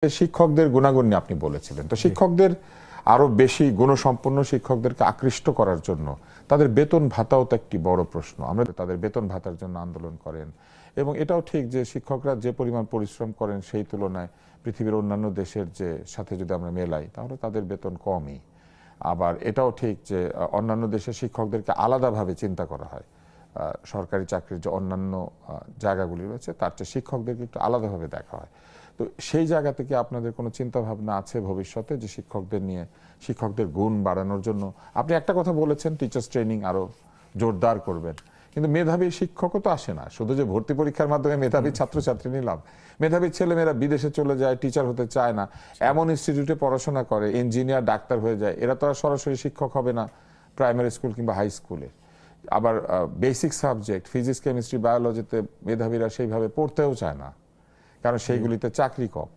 শিক্ষকদের গুণাগুণ নিয়ে আপনি বলেছিলেন, তো শিক্ষকদের আরো বেশি গুণসম্পন্ন শিক্ষকদেরকে আকৃষ্ট করার জন্য তাদের বেতন ভাতাও তো একটি বড় প্রশ্ন। আমরা তাদের বেতন ভাতার জন্য আন্দোলন করেন, এবং এটাও ঠিক যে শিক্ষকরা যে পরিমাণ পরিশ্রম করেন সেই তুলনায় পৃথিবীর অন্যান্য দেশের যে সাথে যদি আমরা মেলাই তাহলে তাদের বেতন কমই। আবার এটাও ঠিক যে অন্যান্য দেশের শিক্ষকদেরকে আলাদাভাবে চিন্তা করা হয়। সরকারি চাকরির যে অন্যান্য জায়গাগুলি রয়েছে তার চেয়ে শিক্ষকদেরকে একটু আলাদাভাবে দেখা হয়। তো সেই জায়গা থেকে আপনাদের কোনো চিন্তা ভাবনা আছে ভবিষ্যতে যে শিক্ষকদের নিয়ে, শিক্ষকদের গুণ বাড়ানোর জন্য? আপনি একটা কথা বলেছেন, টিচার্স ট্রেনিং আরো জোরদার করবেন, কিন্তু মেধাবী শিক্ষকও তো আসে না। শুধু যে ভর্তি পরীক্ষার মাধ্যমে মেধাবী ছাত্রছাত্রী নিলাম, মেধাবী ছেলেমেয়েরা বিদেশে চলে যায়, টিচার হতে চায় না, এমন ইনস্টিটিউটে পড়াশোনা করে, ইঞ্জিনিয়ার ডাক্তার হয়ে যায়, এরা তো আর সরাসরি শিক্ষক হবে না প্রাইমারি স্কুল কিংবা হাই স্কুলে। আবার বেসিক সাবজেক্ট ফিজিক্স, কেমিস্ট্রি, বায়োলজিতে মেধাবীরা সেইভাবে পড়তেও চায় না, কারণ সেইগুলিতে চাকরি কম।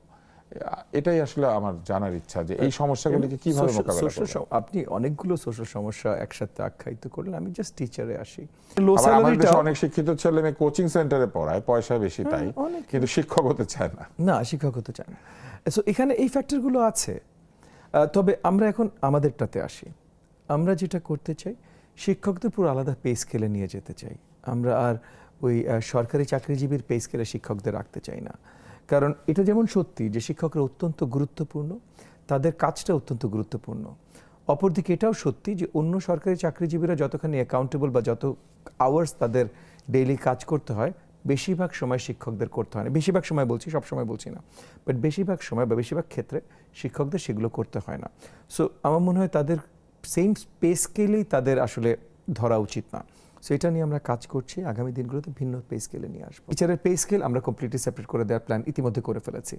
এটাই আসলে আমার জানার ইচ্ছা যে এই সমস্যাগুলিকে কিভাবে মোকাবেলা করবেন। আপনি অনেকগুলো সোশ্যাল সমস্যা একসাথে আখ্যায়িত করলেন, আমি জাস্ট টিচারে আসি। আবার আমাদের দেশে অনেক শিক্ষিত ছেলে মেয়ে কোচিং সেন্টারে পড়ায়, পয়সা বেশি তাই, কিন্তু শিক্ষক হতে চায় না। না, শিক্ষক হতে চায় না। সো এখানে এই ফ্যাক্টরগুলো আছে। তবে আমরা এখন আমাদেরটাতে আসি। আমরা যেটা করতে চাই, শিক্ষকদের পুরো আলাদা পে স্কেলে নিয়ে যেতে চাই। আমরা আর ওই সরকারি চাকরিজীবীর পে স্কেলে শিক্ষকদের রাখতে চাই না। কারণ এটা যেমন সত্যি যে শিক্ষকরা অত্যন্ত গুরুত্বপূর্ণ, তাদের কাজটা অত্যন্ত গুরুত্বপূর্ণ। অপরদিকে এটাও সত্যি যে অন্য সরকারি চাকরিজীবীরা যতখানি অ্যাকাউন্টেবল বা যত আওয়ার্স তাদের ডেইলি কাজ করতে হয়, বেশিরভাগ সময় শিক্ষকদের করতে হয় না। বেশিরভাগ সময় বলছি, সব সময় বলছি না, বাট বেশিরভাগ সময় বা বেশিরভাগ ক্ষেত্রে শিক্ষকদের সেগুলো করতে হয় না। সো আমার মনে হয় তাদের সেম পে স্কেলেই তাদের আসলে ধরা উচিত না। সো এটা নিয়ে আমরা কাজ করছি, আগামী দিনগুলোতে ভিন্ন পে স্কেলে নিয়ে আসবো। টিচারের পে স্কেল আমরা কমপ্লিটলি সেপারেট করে দেওয়ার প্ল্যান ইতিমধ্যে করে ফেলেছি।